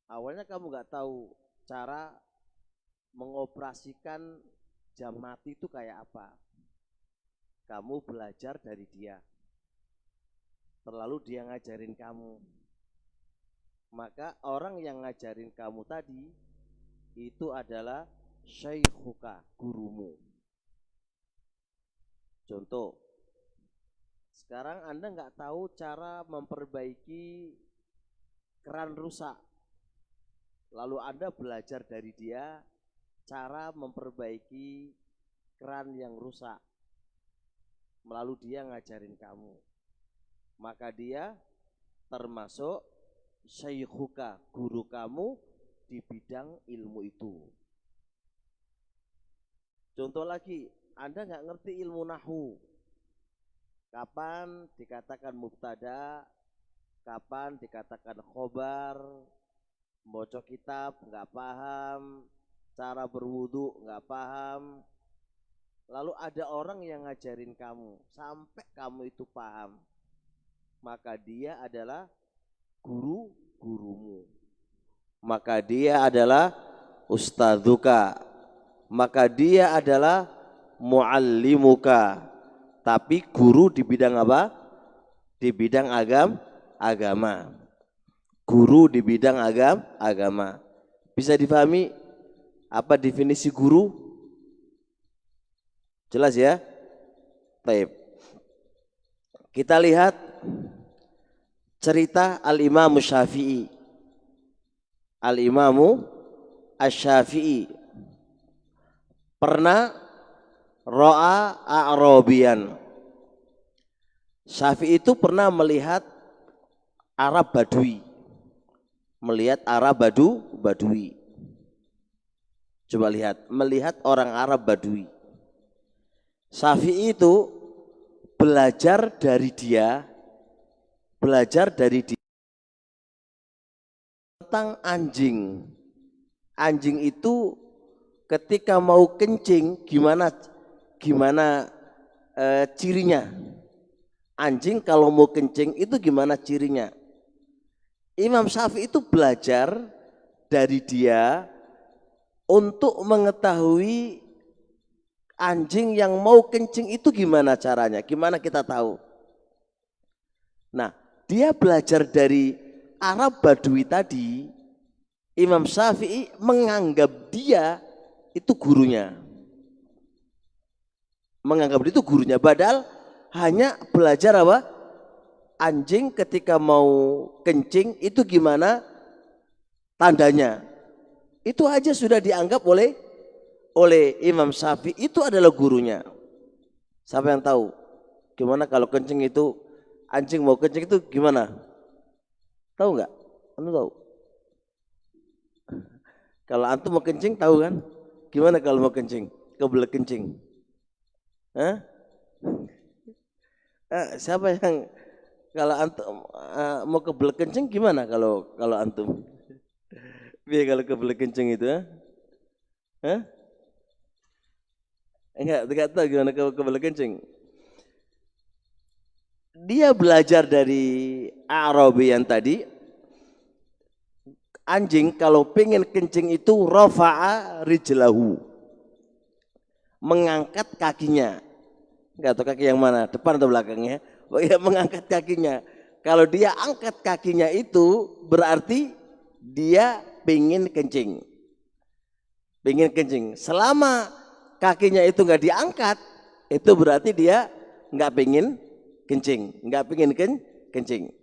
Awalnya kamu nggak tahu cara mengoperasikan jam mati itu kayak apa. Kamu belajar dari dia. Terlalu dia ngajarin kamu. Maka orang yang ngajarin kamu tadi itu adalah syaikhuka, gurumu. Contoh, sekarang Anda nggak tahu cara memperbaiki keran rusak. Lalu Anda belajar dari dia cara memperbaiki keran yang rusak. Melalui dia ngajarin kamu. Maka dia termasuk syaikhuka, guru kamu di bidang ilmu itu. Contoh lagi, Anda nggak ngerti ilmu nahwu. Kapan dikatakan mubtada, kapan dikatakan khobar, baca kitab nggak paham, cara berwudu nggak paham. Lalu ada orang yang ngajarin kamu sampai kamu itu paham. Maka dia adalah guru-gurumu. Maka dia adalah ustadzuka. Maka dia adalah muallimuka. Tapi guru di bidang apa? Di bidang agama. Guru di bidang agama. Bisa difahami apa definisi guru? Jelas ya? Baik. Kita lihat cerita Al-Imam Syafi'i. Al-Imam Asy-Syafi'i pernah ro'a a'rabian. Syafi'i itu pernah melihat Arab Badui. Melihat Arab Badui. Coba lihat, melihat orang Arab Badui. Syafi'i itu belajar dari dia tentang anjing. Anjing itu ketika mau kencing gimana cirinya? Anjing kalau mau kencing itu gimana cirinya? Imam Syafi'i itu belajar dari dia untuk mengetahui anjing yang mau kencing itu gimana caranya, gimana kita tahu. Nah, dia belajar dari Arab Badui tadi. Imam Syafi'i menganggap dia itu gurunya. Menganggap dia itu gurunya, padahal hanya belajar apa? Anjing ketika mau kencing itu gimana tandanya. Itu aja sudah dianggap oleh Imam Syafi'i itu adalah gurunya. Siapa yang tahu? Gimana kalau kencing itu, anjing mau kencing itu gimana? Tahu nggak? Anda tahu? Kalau antum mau kencing tahu kan? Gimana kalau mau kencing? Kebelet kencing. Hah? Siapa yang kalau antum mau kebelet kencing gimana kalau antum? Biar kalau kebelet kencing itu, Hah? Enggak tahu gimana kalau kebelet kencing. Dia belajar dari Arabi yang tadi. Anjing kalau pengen kencing itu rafa'a rijlahu, mengangkat kakinya. Enggak tahu kaki yang mana, depan atau belakangnya. Ya, mengangkat kakinya. Kalau dia angkat kakinya itu berarti dia pengen kencing. Pengen kencing. Selama kakinya itu enggak diangkat, itu berarti dia enggak pengen kencing, enggak pengen kencing.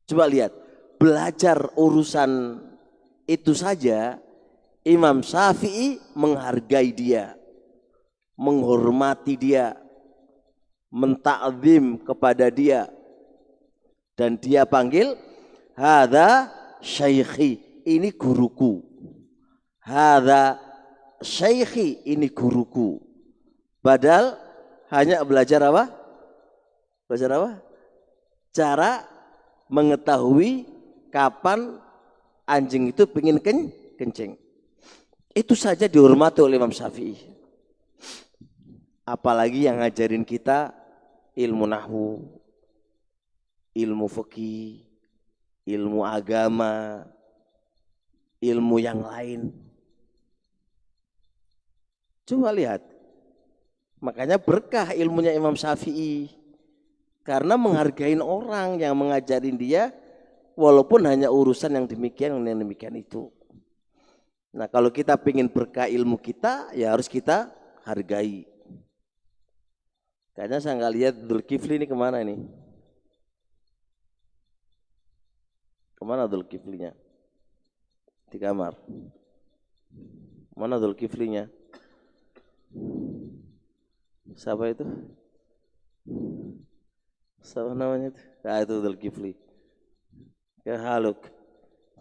Coba lihat, belajar urusan itu saja Imam Syafi'i menghargai dia, menghormati dia, mentakzim kepada dia, dan dia panggil hadza syaikhi, ini guruku. Hadza syaikhi, ini guruku. Padahal hanya belajar apa? Belajar apa? Cara mengetahui kapan anjing itu pengen kencing. Itu saja dihormati oleh Imam Syafi'i. Apalagi yang ngajarin kita ilmu nahwu, ilmu fikih, ilmu agama. ilmu yang lain. Coba lihat. Makanya berkah ilmunya Imam Syafi'i. Karena menghargai orang yang mengajarin dia, walaupun hanya urusan yang demikian itu. Nah kalau kita ingin berkah ilmu kita, ya harus kita hargai. Kayaknya saya nggak lihat Dzulkifli ini kemana ini? Kemana Dzulkiflinya? Di kamar. Mana Dzulkiflinya? Siapa itu? Siapa namanya itu? Nah itu Dzulkifli. Ya haluk.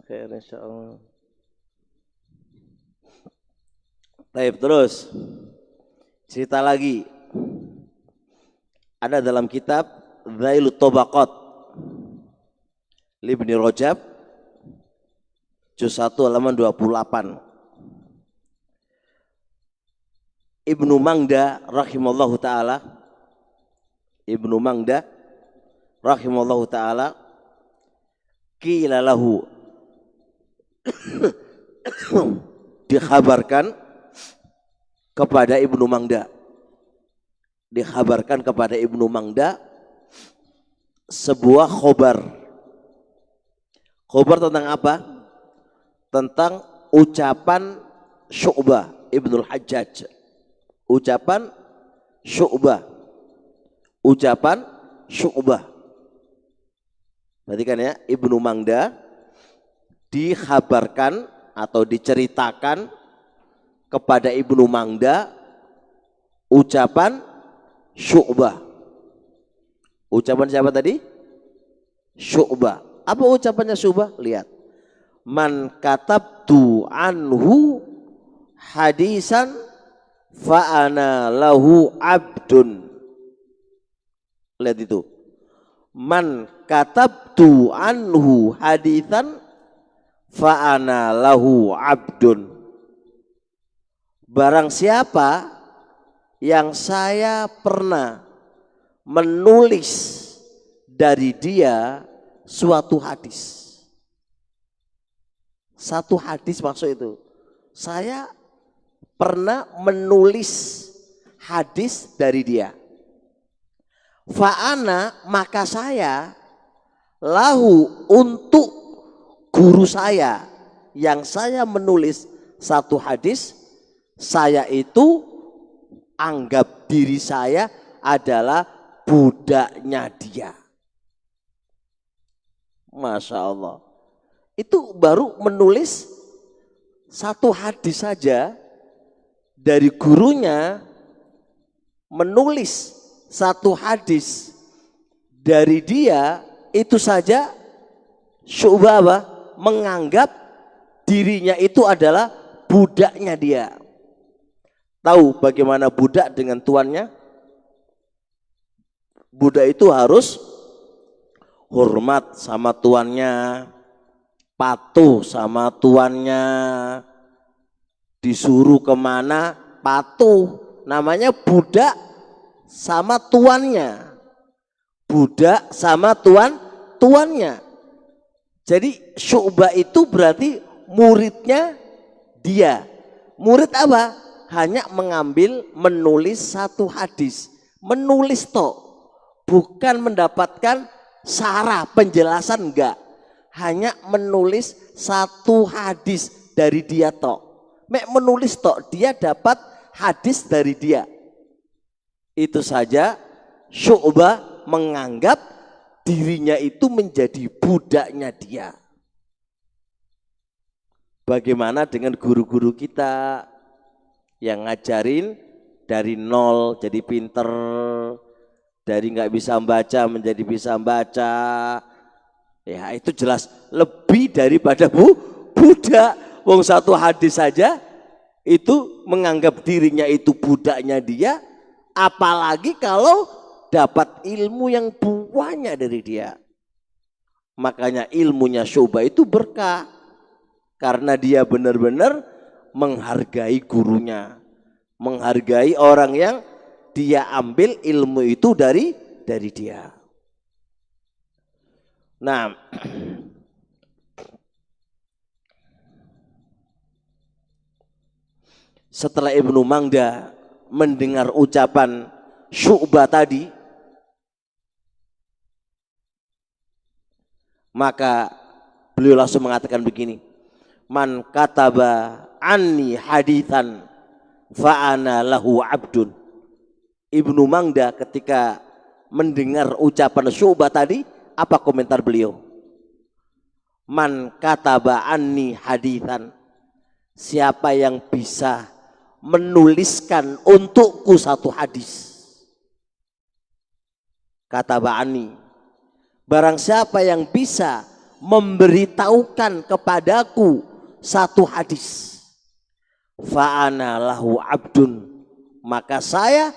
Khair insyaallah. Baik, terus cerita lagi. Ada dalam kitab Dzailut Tabaqat Ibnu Rajab juz 1 halaman 28. Ibnu Mangda rahimallahu taala, Ibnu Mangda rahimallahu taala, qila lahu dikhabarkan kepada Ibnu Mangda, dikhabarkan kepada Ibnu Mangda sebuah khobar. Khobar tentang apa? Tentang ucapan Syu'bah Ibnul Hajjaj. Ucapan Syu'bah. Ucapan Syu'bah. Perhatikan ya, Ibnu Mangda dikhabarkan atau diceritakan kepada Ibnu Mangda ucapan Syu'bah. Ucapan siapa tadi? Syu'bah. Apa ucapannya Syu'bah? Lihat. Man katabtu anhu hadisan fa ana lahu abdun. Lihat itu. Man katabtu anhu hadisan fa ana lahu abdun. Barang siapa yang saya pernah menulis dari dia suatu hadis. Satu hadis maksud itu. Saya pernah menulis hadis dari dia. Fa'ana maka saya lahu untuk guru saya yang saya menulis satu hadis, saya itu anggap diri saya adalah budaknya dia. Masya Allah. Itu baru menulis satu hadis saja dari gurunya, menulis satu hadis dari dia, itu saja Syu'bah menganggap dirinya itu adalah budaknya dia. Tahu bagaimana budak dengan tuannya? Budak itu harus hormat sama tuannya, patuh sama tuannya, disuruh kemana patuh. Namanya budak sama tuannya. Budak sama tuannya. Jadi Syu'bah itu berarti muridnya dia. Murid apa? Hanya mengambil, menulis satu hadis. Menulis toh, bukan mendapatkan syarah penjelasan, enggak. Hanya menulis satu hadis dari dia toh. Menulis toh, dia dapat hadis dari dia. Itu saja Syu'bah menganggap dirinya itu menjadi budaknya dia. Bagaimana dengan guru-guru kita yang ngajarin dari nol jadi pinter, dari nggak bisa membaca menjadi bisa membaca, ya itu jelas lebih daripada budak. Wong satu hadis saja itu menganggap dirinya itu budaknya dia, apalagi kalau dapat ilmu yang banyak dari dia. Makanya ilmunya Syu'bah itu berkah karena dia benar-benar menghargai gurunya, menghargai orang yang dia ambil ilmu itu dari dia. Nah, setelah Ibnu Mangda mendengar ucapan Syu'bah tadi, maka beliau langsung mengatakan begini, man kataba anni hadithan fa'ana lahu abdun. Ibnu Mangda ketika mendengar ucapan Syu'bah tadi, apa komentar beliau? Man kataba anni hadithan, siapa yang bisa menuliskan untukku satu hadis. Kataba anni, barang siapa yang bisa memberitahukan kepadaku satu hadis, fa'ana lahu abdun, maka saya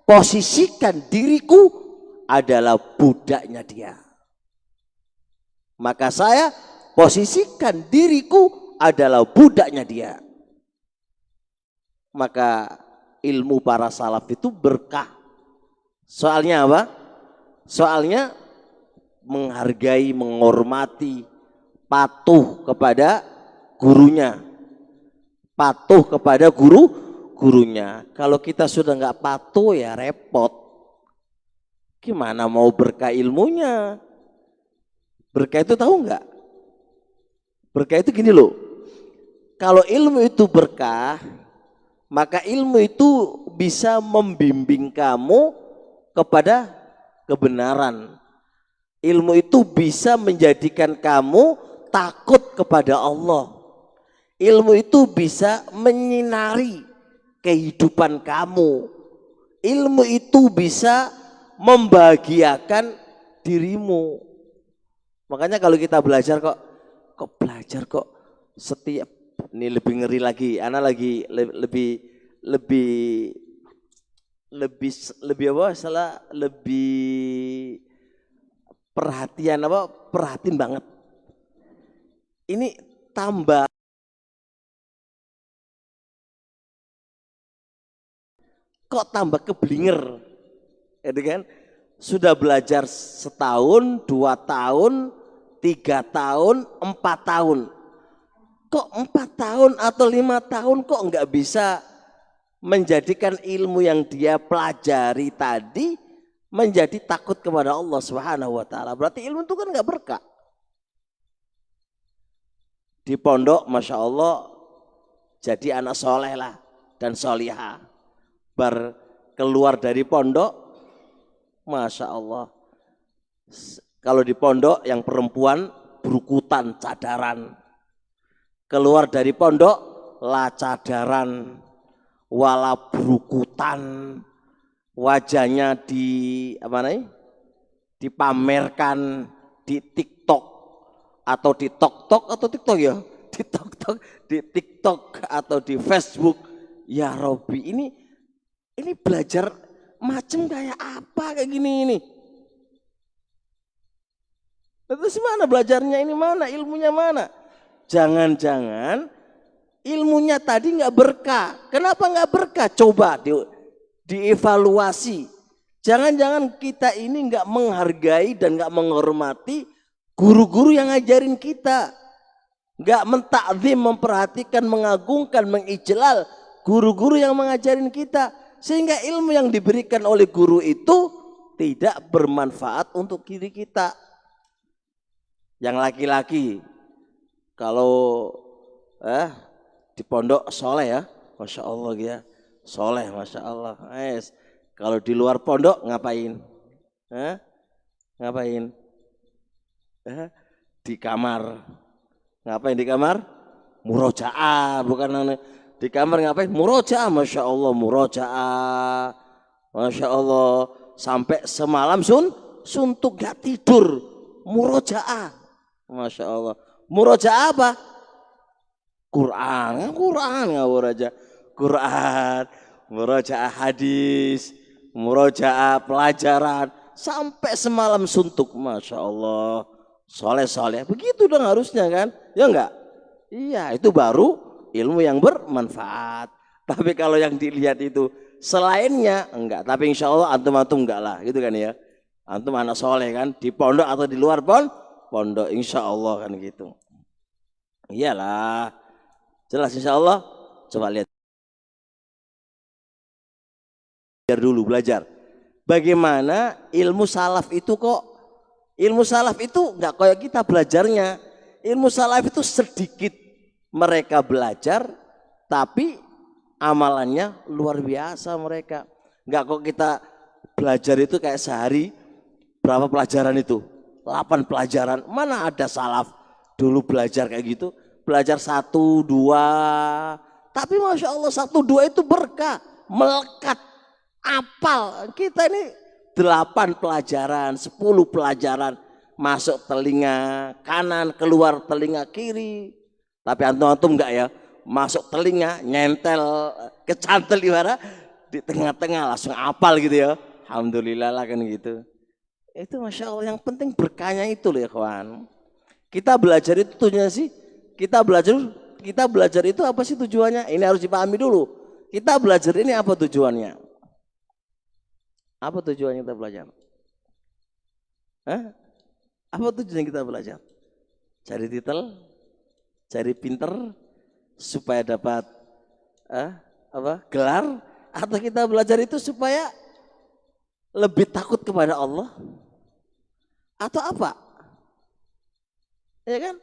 posisikan diriku adalah budaknya dia. Maka saya posisikan diriku adalah budaknya dia. Maka ilmu para salaf itu berkah. Soalnya apa? Soalnya menghargai, menghormati, patuh kepada gurunya, patuh kepada gurunya. Kalau kita sudah nggak patuh ya repot. Gimana mau berkah ilmunya? Berkah itu tahu nggak? Berkah itu gini loh. Kalau ilmu itu berkah, maka ilmu itu bisa membimbing kamu kepada kebenaran. Ilmu itu bisa menjadikan kamu takut kepada Allah. Ilmu itu bisa menyinari kehidupan kamu. Ilmu itu bisa membahagiakan dirimu. Makanya kalau kita belajar kok belajar kok setiap, ini lebih ngeri lagi, anak lagi lebih apa? Salah, lebih perhatian banget. Ini tambah kok tambah keblinger, gitu kan? Sudah belajar setahun, 2 tahun, 3 tahun, 4 tahun. Kok 4 tahun atau 5 tahun kok nggak bisa menjadikan ilmu yang dia pelajari tadi menjadi takut kepada Allah Subhanahu wa taala. Berarti ilmu itu kan nggak berkah. Di pondok Masya Allah jadi anak soleh lah dan solihah. Bar keluar dari pondok Masya Allah, kalau di pondok yang perempuan berukutan cadaran, keluar dari pondok la cadaran wala berukutan, wajahnya dipamerkan di TikTok atau di TokTok atau TikTok ya, di TokTok, di TikTok atau di Facebook. Ya Robbi, ini belajar macam kayak apa kayak gini ini? Terus mana belajarnya ini, mana ilmunya mana? Jangan-jangan ilmunya tadi nggak berkah. Kenapa nggak berkah? Coba dievaluasi. Jangan-jangan kita ini nggak menghargai dan nggak menghormati guru-guru yang ngajarin kita, nggak mentakzim, memperhatikan, mengagungkan, mengijlal guru-guru yang mengajarin kita, sehingga ilmu yang diberikan oleh guru itu tidak bermanfaat untuk diri kita. Yang laki-laki kalau di pondok soleh ya, Masya Allah ya, soleh Masya Allah. Kalau di luar pondok ngapain? Ngapain? Di kamar. Ngapain di kamar? Murojaah, bukan di kamar ngapain? Murojaah, Masya Allah, murojaah, Masya Allah, sampai semalam suntuk gak tidur, murojaah, Masya Allah. Murojaah apa? Quran nggak murojaah, Quran, murojaah hadis, murojaah pelajaran, sampai semalam suntuk, Masya Allah, soleh, begitu dong harusnya kan? Ya enggak? Iya, itu baru ilmu yang bermanfaat. Tapi kalau yang dilihat itu selainnya enggak. Tapi insya Allah antum enggak lah, gitu kan ya. Antum anak soleh kan, di pondok atau di luar pondok, insya Allah kan gitu. Iyalah, jelas insya Allah. Coba lihat. belajar dulu, belajar. Bagaimana ilmu salaf itu kok, ilmu salaf itu nggak kayak kita belajarnya. Ilmu salaf itu sedikit mereka belajar, tapi amalannya luar biasa mereka. Nggak kok kita belajar itu kayak sehari berapa pelajaran itu? 8 pelajaran. Mana ada salaf dulu belajar kayak gitu? Belajar 1, 2. Tapi Masya Allah 1, 2 itu berkah, melekat, apal. Kita ini 8 pelajaran, 10 pelajaran. Masuk telinga kanan, keluar telinga kiri. Tapi antum enggak ya? Masuk telinga, nyentel, kecantel di tengah-tengah langsung apal gitu ya. Alhamdulillah lah kan gitu. Itu Masya Allah, yang penting berkahnya itu loh ya kawan. Kita belajar itu tujuannya sih, kita belajar itu apa sih tujuannya? Ini harus dipahami dulu. Kita belajar ini apa tujuannya? Apa tujuannya kita belajar? Hah? Apa tujuannya kita belajar? Cari titel, cari pinter, supaya dapat gelar, atau kita belajar itu supaya lebih takut kepada Allah, atau apa? Ya kan?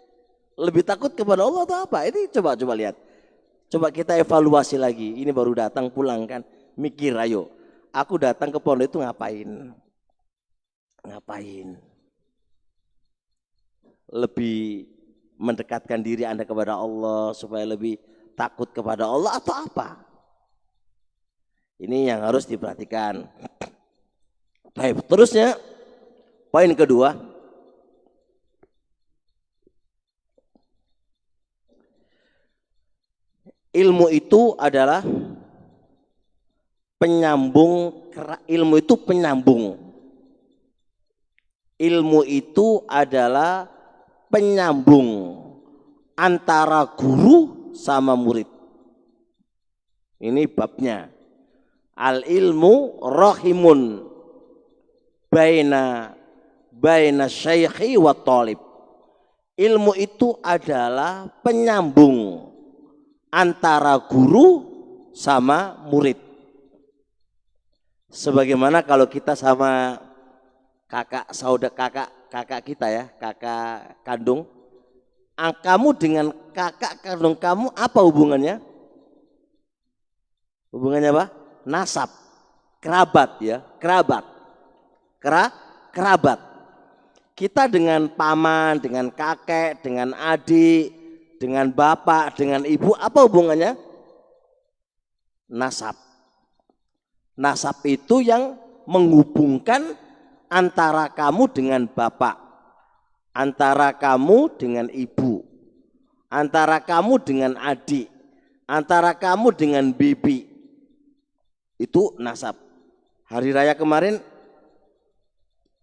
Lebih takut kepada Allah atau apa? Ini coba lihat. Coba kita evaluasi lagi. Ini baru datang pulang kan, mikir ayo. Aku datang ke pondok itu ngapain? Ngapain? Lebih mendekatkan diri Anda kepada Allah supaya lebih takut kepada Allah atau apa? Ini yang harus diperhatikan. Baik, terusnya poin kedua, ilmu itu adalah penyambung. Ilmu itu penyambung. Ilmu itu adalah penyambung antara guru sama murid. Ini babnya. Al ilmu rahimun baina syaikhi wa talib. Ilmu itu adalah penyambung antara guru sama murid. Sebagaimana kalau kita sama kakak kita ya, kakak kandung. Kamu dengan kakak kandung kamu apa hubungannya? Hubungannya apa? Nasab, kerabat ya, kerabat. Kerabat. Kita dengan paman, dengan kakek, dengan adik, dengan bapak, dengan ibu, apa hubungannya? Nasab. Nasab itu yang menghubungkan antara kamu dengan bapak, antara kamu dengan ibu, antara kamu dengan adik, antara kamu dengan bibi. Itu nasab. Hari raya kemarin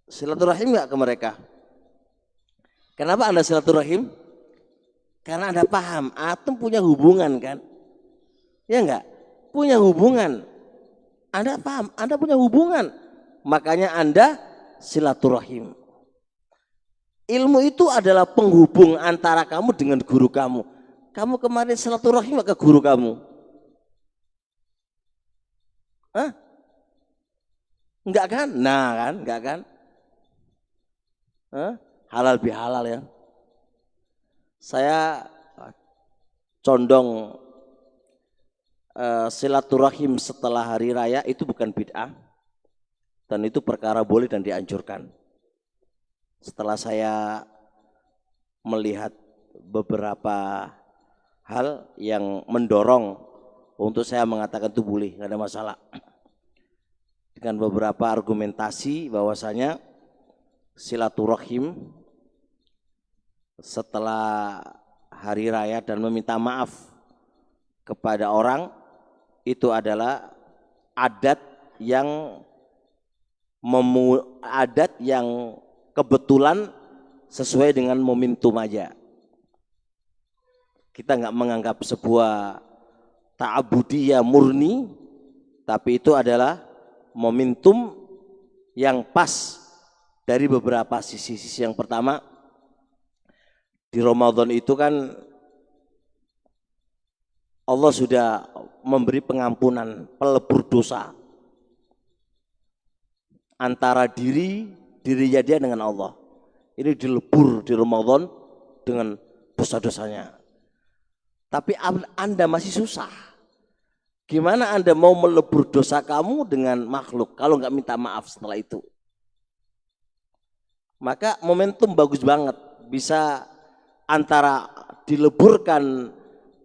silaturahim enggak ke mereka? Kenapa Anda silaturahim? Karena Anda paham, antum punya hubungan kan? Ya enggak? Punya hubungan. Anda paham, Anda punya hubungan. Makanya Anda silaturahim. Ilmu itu adalah penghubung antara kamu dengan guru kamu. Kamu kemarin silaturahim ke guru kamu? Hah? Enggak kan? Nah kan, enggak kan? Halal bihalal ya. Saya condong silaturahim setelah hari raya itu bukan bid'ah, dan itu perkara boleh dan dianjurkan. Setelah saya melihat beberapa hal yang mendorong untuk saya mengatakan itu boleh, nggak ada masalah. Dengan beberapa argumentasi bahwasanya silaturahim setelah hari raya dan meminta maaf kepada orang itu adalah adat yang kebetulan sesuai dengan momentum aja. Kita nggak menganggap sebuah ta'abudiyah murni, tapi itu adalah momentum yang pas dari beberapa sisi-sisi. Yang pertama, di Ramadan itu kan Allah sudah memberi pengampunan pelebur dosa. antara dirinya dia dengan Allah. Ini dilebur di Ramadan dengan dosa-dosanya. Tapi Anda masih susah. Gimana Anda mau melebur dosa kamu dengan makhluk kalau nggak minta maaf setelah itu? Maka momentum bagus banget, bisa antara dileburkan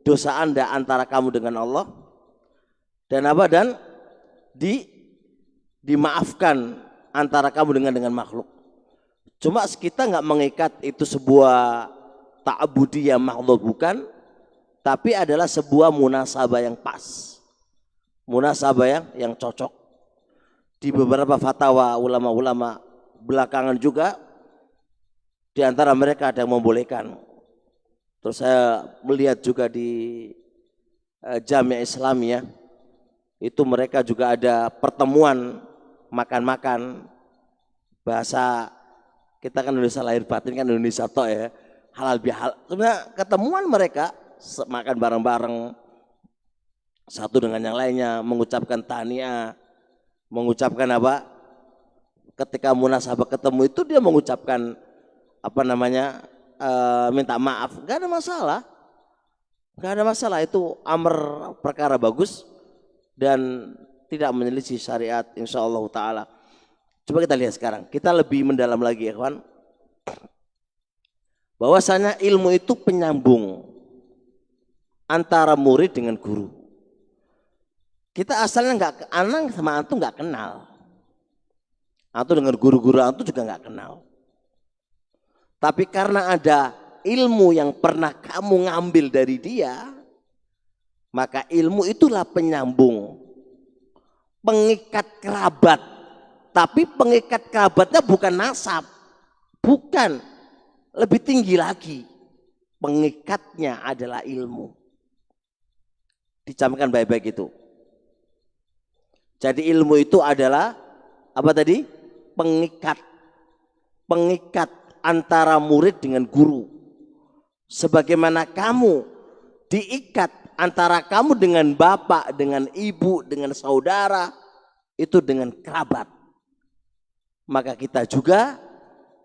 dosa Anda antara kamu dengan Allah dan apa, dan dimaafkan antara kamu dengan makhluk. Cuma kita nggak mengikat itu sebuah ta'budiyah makhluk, bukan, tapi adalah sebuah munasabah yang pas, munasabah yang cocok. Di beberapa fatwa ulama-ulama belakangan juga, di antara mereka ada yang membolehkan. Terus saya melihat juga di Jami' Islamiyah itu mereka juga ada pertemuan makan-makan. Bahasa kita kan Indonesia lahir batin kan Indonesia toh ya, halal bihalal. Sebenarnya ketemuan mereka makan bareng-bareng satu dengan yang lainnya, mengucapkan tahniah, mengucapkan apa? Ketika munasabah ketemu itu dia mengucapkan apa namanya, minta maaf, nggak ada masalah, nggak ada masalah. Itu amr, perkara bagus dan tidak menyelisih syariat insyaallah taala. Coba kita lihat sekarang, kita lebih mendalam lagi ya kawan, bahwasanya ilmu itu penyambung antara murid dengan guru. Kita asalnya nggak, anak sama antum nggak kenal, atau dengan guru-guru antum juga nggak kenal. Tapi karena ada ilmu yang pernah kamu ngambil dari dia, maka ilmu itulah penyambung, pengikat kerabat. Tapi pengikat kerabatnya bukan nasab, bukan, lebih tinggi lagi. Pengikatnya adalah ilmu. Dicamkan baik-baik itu. Jadi ilmu itu adalah apa tadi? Pengikat. Pengikat antara murid dengan guru. Sebagaimana kamu diikat antara kamu dengan bapak, dengan ibu, dengan saudara, itu dengan kerabat. Maka kita juga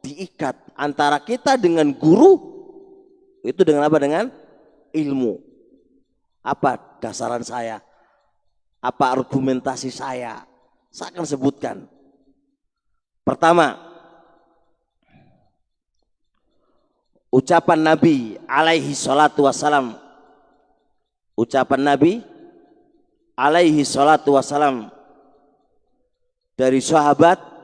diikat antara kita dengan guru, itu dengan apa? Dengan ilmu. Apa dasaran saya? Apa argumentasi saya? Saya akan sebutkan. Pertama, ucapan Nabi alaihi salatu wassalam. Ucapan Nabi alaihi salatu wassalam dari sahabat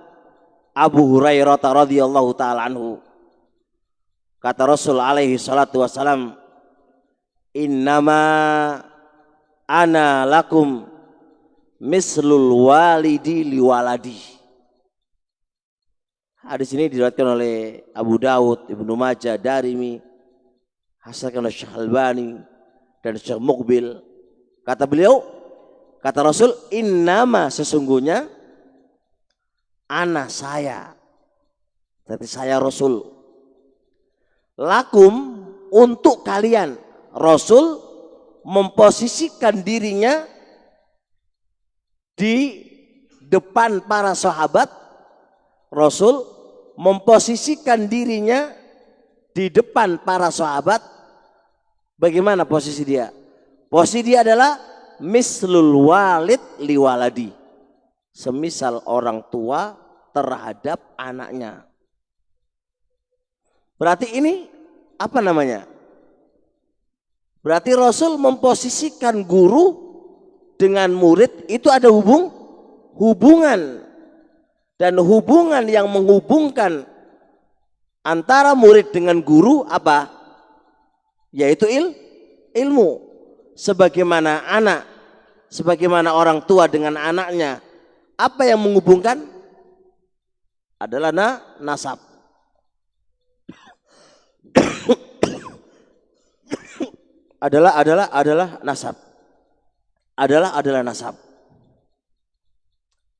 Abu Hurairah radhiyallahu taala anhu. Kata Rasul alaihi salatu wassalam, innama ana lakum mislul walidi liwaladi. Hadis ini diriwayatkan oleh Abu Dawud, Ibnu Majah, Darimi, hasankan oleh Syekh Albani dan Syekh Muqbil. Kata beliau, kata Rasul, innama, sesungguhnya, ana saya, berarti saya Rasul, lakum, untuk kalian. Rasul memposisikan dirinya di depan para sahabat. Rasul memposisikan dirinya di depan para sahabat. Bagaimana posisi dia? Posisi dia adalah mislul walid liwaladi, semisal orang tua terhadap anaknya. Berarti ini apa namanya? Berarti Rasul memposisikan guru dengan murid itu ada hubungan. Dan hubungan yang menghubungkan antara murid dengan guru apa? Yaitu ilmu. Sebagaimana anak, sebagaimana orang tua dengan anaknya, apa yang menghubungkan? Adalah nasab. adalah nasab. Adalah nasab.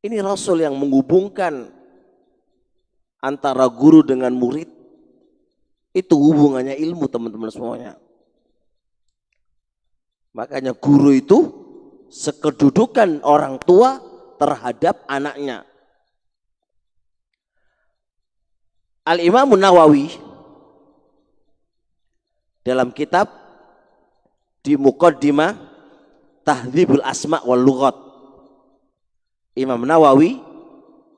Ini Rasul yang menghubungkan antara guru dengan murid. Itu hubungannya ilmu, teman-teman semuanya. Makanya guru itu sekedudukan orang tua terhadap anaknya. Al-Imam Nawawi dalam kitab di Muqaddimah Tahdzibul Asma wal Lughat, Imam Nawawi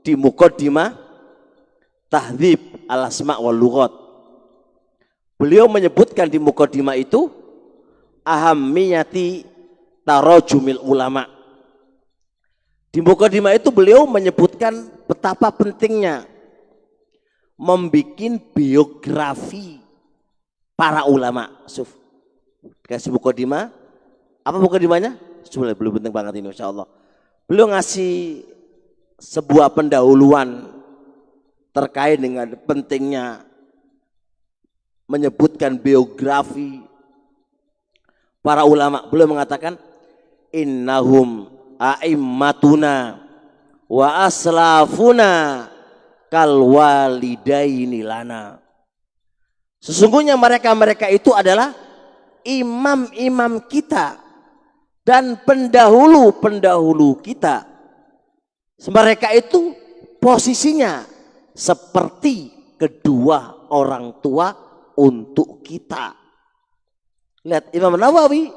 di Muqaddimah Tahdzib al Asma wal Lughat, beliau menyebutkan di Muqaddimah itu ahammiyati tarajumil ulama. Di Muqaddimah itu beliau menyebutkan betapa pentingnya membikin biografi para ulama. Kasih Muqaddimah. Apa Muqaddimahnya? Sebenarnya belum penting banget ini, insya Allah. Beliau ngasih sebuah pendahuluan terkait dengan pentingnya menyebutkan biografi para ulama. Beliau mengatakan innahum a'immatuna wa aslafuna kal walidaini lana. Sesungguhnya mereka itu adalah imam-imam kita dan pendahulu-pendahulu kita. Mereka itu posisinya seperti kedua orang tua untuk kita. Lihat, Imam Nawawi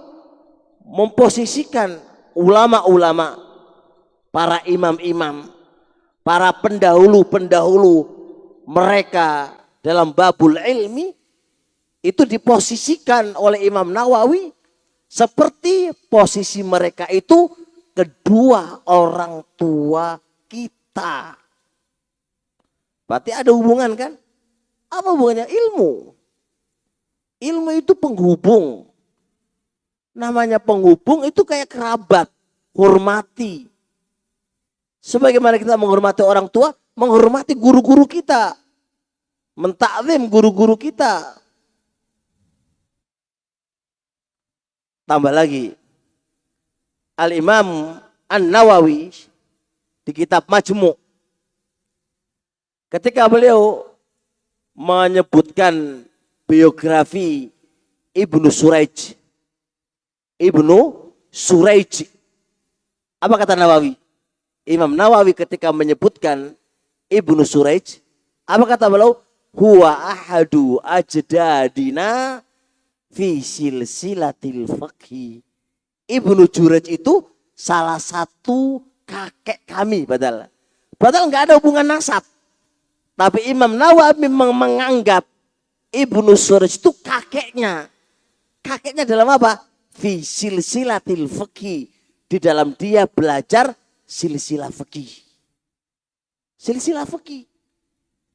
memposisikan ulama-ulama, para imam-imam, para pendahulu-pendahulu mereka dalam babul ilmi itu diposisikan oleh Imam Nawawi seperti posisi mereka itu kedua orang tua kita. Berarti ada hubungan kan? Apa hubungannya? Ilmu. Ilmu itu penghubung. Namanya penghubung itu kayak kerabat, hormati. Sebagaimana kita menghormati orang tua, menghormati guru-guru kita. Mentakzim guru-guru kita. Tambah lagi, Al-Imam An-Nawawi di kitab Majmu', ketika beliau menyebutkan biografi Ibnu Suraij, apa kata Nawawi? Imam Nawawi ketika menyebutkan Ibnu Suraij, apa kata beliau? Huwa ahadu ajdadina fi silsilatil faqhi. Ibnu Jurayj itu salah satu kakek kami, padahal nggak ada hubungan nasab. Tapi Imam Nawawi memang menganggap Ibnu Jurayj itu kakeknya. Kakeknya dalam apa? Fi silsilatil faqhi. Di dalam dia belajar silsilah fikih. Silsilah fikih.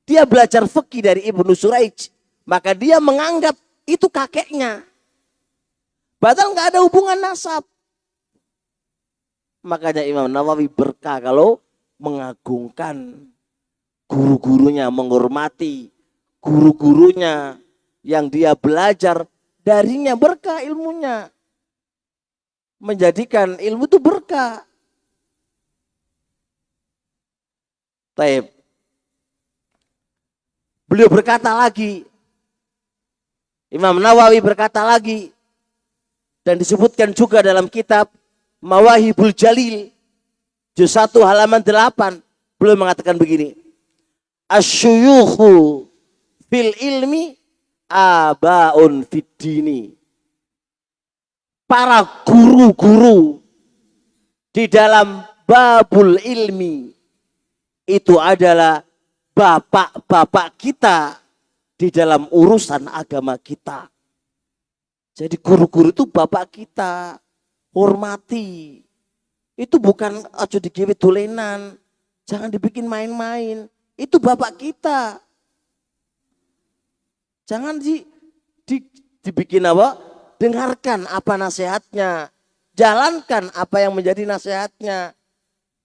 Dia belajar fikih dari Ibnu Jurayj, maka dia menganggap itu kakeknya. Padahal nggak ada hubungan nasab. Makanya Imam Nawawi berkah kalau mengagungkan guru-gurunya, menghormati guru-gurunya yang dia belajar darinya, berkah ilmunya. Menjadikan ilmu itu berkah. Taib. Beliau berkata lagi, Imam Nawawi berkata lagi, dan disebutkan juga dalam kitab Mawahibul Jalil, juz 1 halaman 8, beliau mengatakan begini, asyuyukhu fil ilmi abaun fid dini. Para guru-guru di dalam babul ilmi itu adalah bapak-bapak kita di dalam urusan agama kita. Jadi guru-guru itu bapak kita, hormati. Itu bukan aja digawe dolenan, jangan dibikin main-main. Itu bapak kita. Jangan dibikin apa? Dengarkan apa nasihatnya, jalankan apa yang menjadi nasihatnya.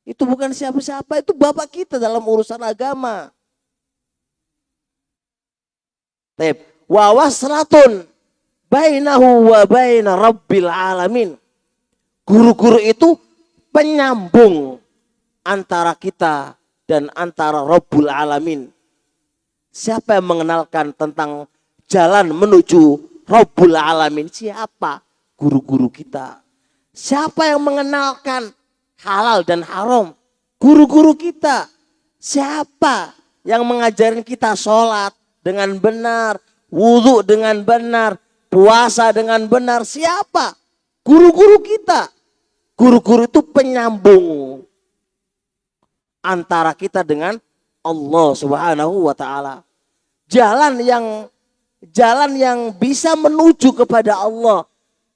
Itu bukan siapa-siapa, itu bapak kita dalam urusan agama. Wa waslatun bainahu wa baina rabbil alamin. Guru-guru itu penyambung antara kita dan antara Rabbul Alamin. Siapa yang mengenalkan tentang jalan menuju Rabbul Alamin? Siapa? Guru-guru kita. Siapa yang mengenalkan halal dan haram? Guru-guru kita. Siapa yang mengajarin kita sholat dengan benar, wudhu dengan benar, puasa dengan benar. Siapa? Guru-guru kita. Guru-guru itu penyambung antara kita dengan Allah Subhanahu wa taala. Jalan yang bisa menuju kepada Allah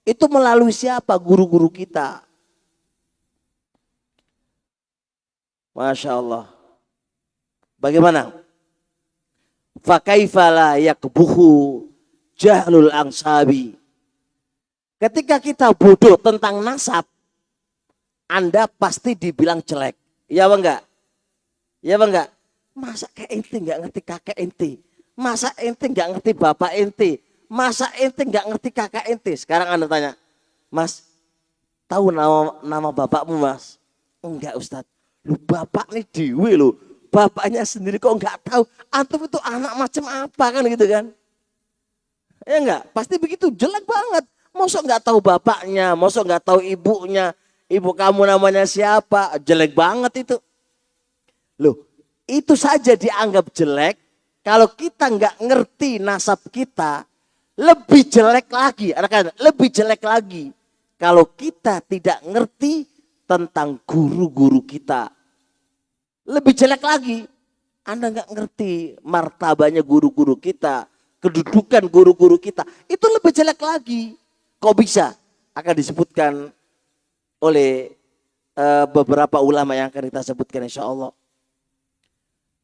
itu melalui siapa? Guru-guru kita. Masya Allah. Bagaimana? Fakaifa la yakbuhu jahlul angsabi. Ketika kita bodoh tentang nasab, Anda pasti dibilang jelek. Ya apa enggak? Ya apa enggak? Masa kayak ente enggak ngerti kakek ente? Masa ente enggak ngerti bapak ente? Masa ente enggak ngerti kakak ente? Sekarang Anda tanya, Mas, tahu nama bapakmu, Mas? Enggak, Ustadz. Lu bapak nih dewe lu. Bapaknya sendiri kok enggak tahu. Antum itu anak macam apa kan gitu kan? Ya enggak? Pasti begitu, jelek banget. Masa enggak tahu bapaknya, masa enggak tahu ibunya? Ibu kamu namanya siapa? Jelek banget itu. Loh, itu saja dianggap jelek. Kalau kita nggak ngerti nasab kita, lebih jelek lagi. Lebih jelek lagi. Kalau kita tidak ngerti tentang guru-guru kita. Lebih jelek lagi. Anda nggak ngerti martabanya guru-guru kita. Kedudukan guru-guru kita. Itu lebih jelek lagi. Kok bisa? Akan disebutkan oleh beberapa ulama yang akan kita sebutkan insya Allah.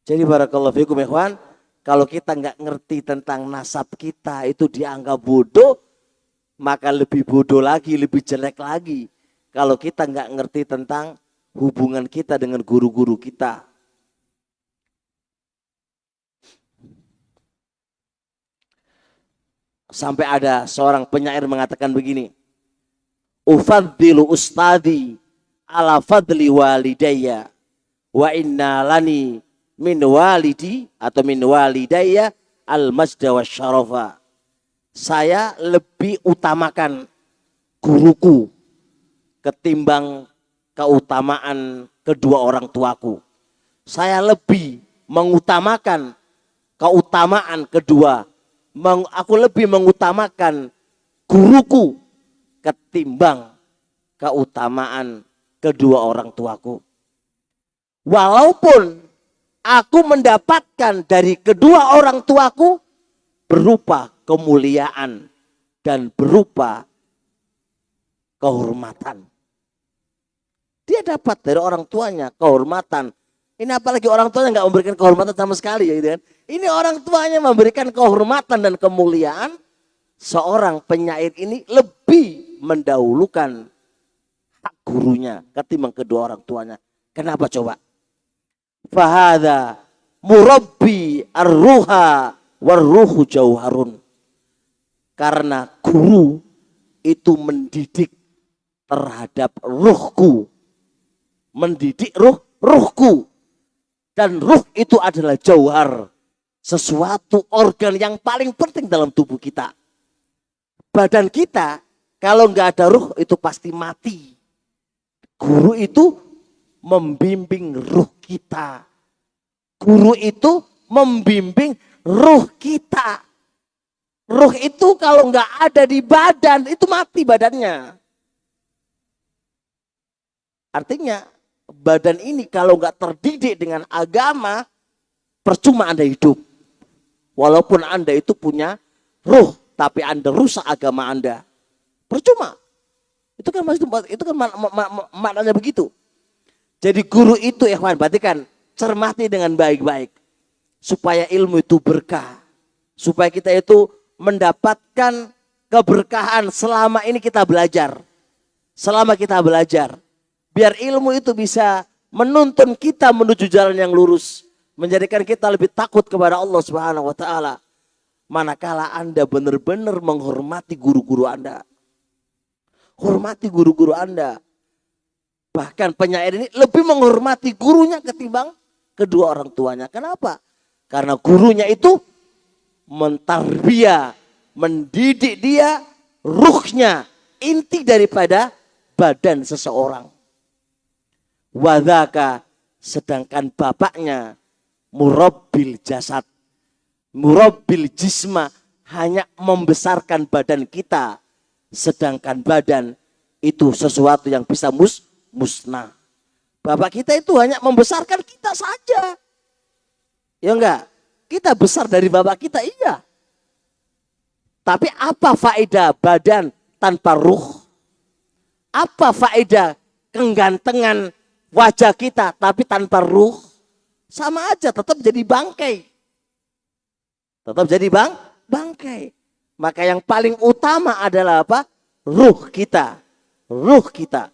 Jadi barakallahu fikum ikhwan, kalau kita nggak ngerti tentang nasab kita itu dianggap bodoh, maka lebih bodoh lagi, lebih jelek lagi. Kalau kita nggak ngerti tentang hubungan kita dengan guru-guru kita. Sampai ada seorang penyair mengatakan begini, ufaddilu ustadi ala fadli walidayya wa inna lani min walidi atau min walidayya al majda wa syarafa. Saya lebih utamakan guruku ketimbang keutamaan kedua orang tuaku. Saya lebih mengutamakan keutamaan kedua. Aku lebih mengutamakan guruku ketimbang keutamaan kedua orang tuaku. Walaupun aku mendapatkan dari kedua orang tuaku berupa kemuliaan dan berupa kehormatan. Dia dapat dari orang tuanya kehormatan. Ini apalagi orang tuanya nggak memberikan kehormatan sama sekali ya gitu kan. Ini orang tuanya memberikan kehormatan dan kemuliaan. Seorang penyair ini lebih mendahulukan hak gurunya ketimbang kedua orang tuanya. Kenapa coba? Fahada murabbi ar-ruha war-ruhu jauharun. Karena guru itu mendidik terhadap ruhku. Mendidik ruhku. Dan ruh itu adalah jauhar. Sesuatu organ yang paling penting dalam tubuh kita. Badan kita kalau nggak ada ruh itu pasti mati. Guru itu membimbing ruh kita. Guru itu membimbing ruh kita. Ruh itu kalau nggak ada di badan itu mati badannya. Artinya badan ini kalau nggak terdidik dengan agama, percuma Anda hidup. Walaupun Anda itu punya ruh, tapi Anda rusak agama Anda. Percuma. Itu kan maknanya begitu. Jadi guru itu ikhwan, berarti kan cermati dengan baik-baik. Supaya ilmu itu berkah. Supaya kita itu mendapatkan keberkahan selama ini kita belajar. Selama kita belajar. Biar ilmu itu bisa menuntun kita menuju jalan yang lurus. Menjadikan kita lebih takut kepada Allah Subhanahu wa taala. Manakala Anda benar-benar menghormati guru-guru Anda. Hormati guru-guru Anda. Bahkan penyair ini lebih menghormati gurunya ketimbang kedua orang tuanya. Kenapa? Karena gurunya itu mentarbiyah, mendidik dia, ruhnya, inti daripada badan seseorang. Wadhaka, sedangkan bapaknya murabbil jasad, murabbil jisma, hanya membesarkan badan kita, sedangkan badan itu sesuatu yang bisa musnah. Bapak kita itu hanya membesarkan kita saja. Ya enggak? Kita besar dari bapak kita, iya. Tapi apa faedah badan tanpa ruh? Apa faedah kegantengan wajah kita tapi tanpa ruh? Sama aja, tetap jadi bangkai. Tetap jadi bangkai. Maka yang paling utama adalah apa? Ruh kita. Ruh kita.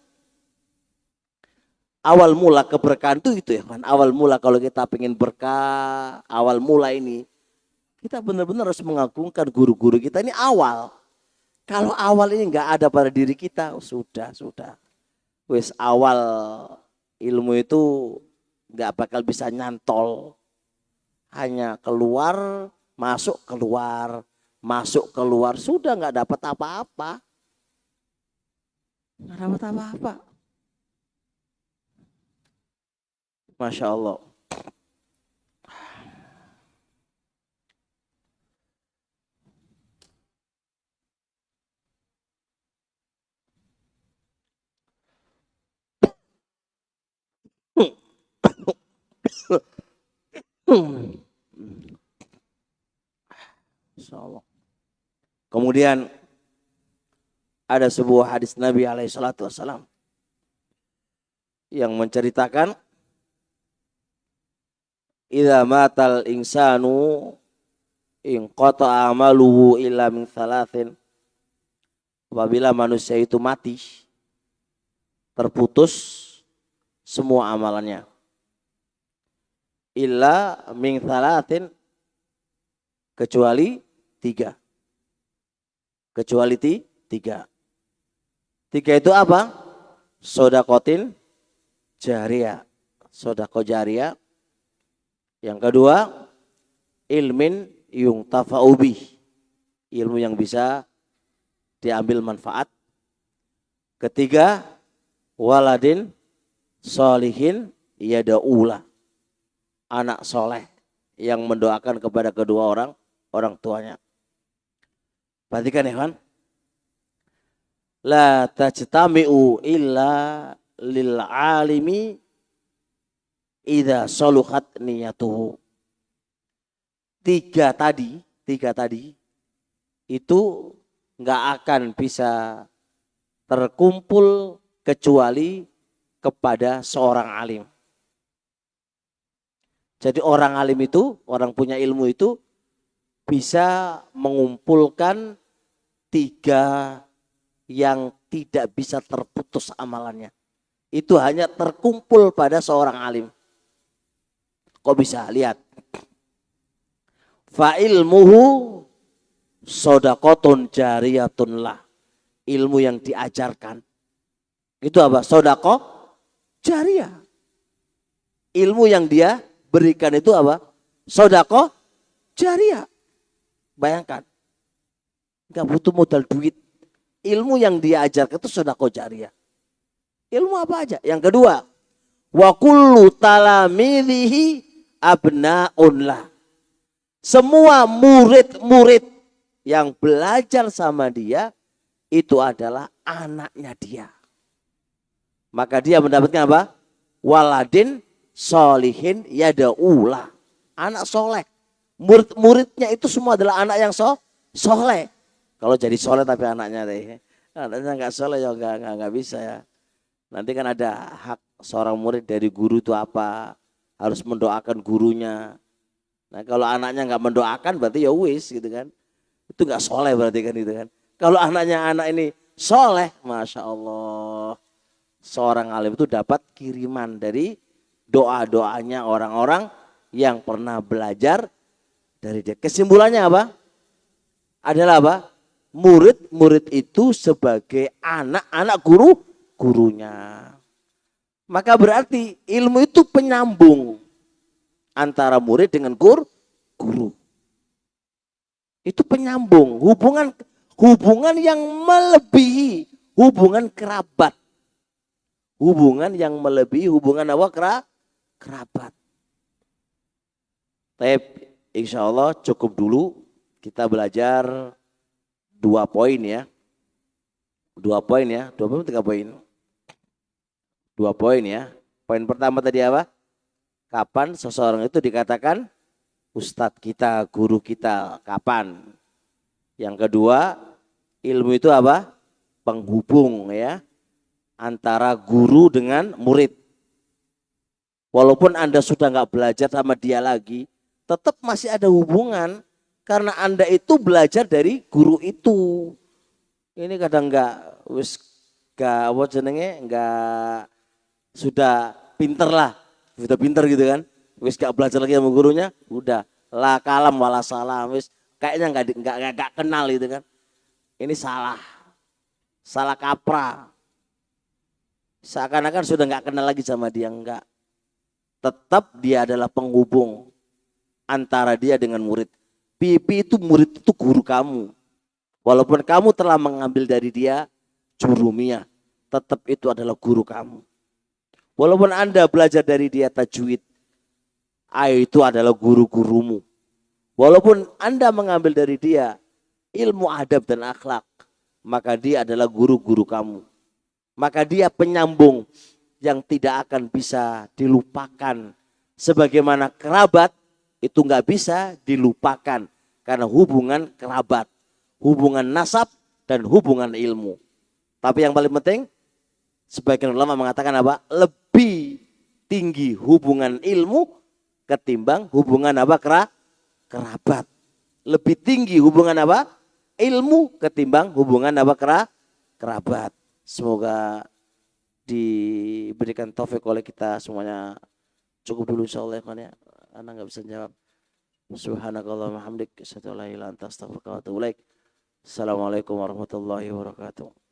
Awal mula keberkahan itu ya kan. Awal mula kalau kita pengen berkah, awal mula ini kita benar-benar harus mengagungkan guru-guru kita. Ini awal. Kalau awal ini nggak ada pada diri kita, sudah. Wes awal ilmu itu nggak bakal bisa nyantol. Hanya keluar, masuk keluar, sudah nggak dapat apa-apa. Nggak dapat apa-apa. Masya Allah. Kemudian ada sebuah hadis Nabi SAW yang menceritakan idza matal insanu in qata'a amaluhu illa min thalathin. Apabila manusia itu mati, terputus semua amalannya. Illa min thalathin, kecuali tiga. Kecuali tiga. Tiga itu apa? Sodakotin jariyah. Sodako jariyah. Yang kedua, ilmin yung tafa'ubi, ilmu yang bisa diambil manfaat. Ketiga, waladin solihin yada'ula, anak soleh yang mendoakan kepada kedua orang tuanya. Perhatikan ya kan? La tajtami'u illa lil alimi idza saluhat niyatuhu. Tiga tadi itu nggak akan bisa terkumpul kecuali kepada seorang alim. Jadi orang alim itu, orang punya ilmu itu bisa mengumpulkan tiga yang tidak bisa terputus amalannya. Itu hanya terkumpul pada seorang alim. Kok bisa? Lihat. Fa ilmuhu sodakotun jariyatun lah. Ilmu yang diajarkan. Itu apa? Sodako jariyah. Ilmu yang dia berikan itu apa? Sodako jariyah. Bayangkan. Gak butuh modal duit. Ilmu yang dia ajarkan itu sodako jariyah. Ilmu apa aja? Yang kedua. Wa kullu talamidhihi abna'un lah. Semua murid-murid yang belajar sama dia itu adalah anaknya dia. Maka dia mendapatkan apa? Waladin solihin yada'ula. Anak soleh. Murid-muridnya itu semua adalah anak yang soleh. Kalau jadi soleh tapi anaknya deh. Anaknya nggak soleh ya nggak bisa ya. Nanti kan ada hak seorang murid dari guru itu apa? Harus mendoakan gurunya. Nah kalau anaknya nggak mendoakan berarti ya wis gitu kan. Itu nggak soleh berarti kan gitu kan. Kalau anak ini soleh, Masya Allah. Seorang alim itu dapat kiriman dari doa-doanya orang-orang yang pernah belajar dari dia. Kesimpulannya apa? Adalah apa? Murid-murid itu sebagai anak-anak gurunya. Maka berarti ilmu itu penyambung antara murid dengan guru. Itu penyambung, hubungan yang melebihi hubungan kerabat. Hubungan yang melebihi hubungan apa? Kerabat. Tapi insya Allah cukup dulu kita belajar 2 poin ya. 2 poin ya, 2 poin 3 poin. 2 poin ya. Poin pertama tadi apa? Kapan seseorang itu dikatakan ustadz kita, guru kita, kapan? Yang kedua, ilmu itu apa? Penghubung ya, antara guru dengan murid. Walaupun Anda sudah nggak belajar sama dia lagi, tetap masih ada hubungan karena Anda itu belajar dari guru itu. Ini kadang nggak wis nggak apa jenenge nggak sudah pinter lah, sudah pinter gitu kan, wis nggak belajar lagi sama gurunya, udah la kalam wala salam, wis kayaknya nggak kenal gitu kan. Ini salah kaprah. Seakan-akan sudah nggak kenal lagi sama dia, enggak. Tetap dia adalah penghubung antara dia dengan murid. Pipi itu murid itu guru kamu. Walaupun kamu telah mengambil dari dia jurumiyah, tetap itu adalah guru kamu. Walaupun Anda belajar dari dia tajwid, itu adalah guru-gurumu. Walaupun Anda mengambil dari dia ilmu adab dan akhlak, maka dia adalah guru-guru kamu. Maka dia penyambung yang tidak akan bisa dilupakan. Sebagaimana kerabat itu nggak bisa dilupakan karena hubungan kerabat, hubungan nasab dan hubungan ilmu. Tapi yang paling penting, sebagian ulama mengatakan apa? Lebih tinggi hubungan ilmu ketimbang hubungan apa? Kerabat. Lebih tinggi hubungan apa? Ilmu ketimbang hubungan apa? Kerabat. Semoga diberikan taufik oleh kita semuanya. Cukup dulu insyaallah ya. Anak nggak bisa jawab. Subhanakallahumma hamdik, asyhadu an la ilaha illa anta, astaghfiruka wa atubu ilaik. Assalamualaikum warahmatullahi wabarakatuh.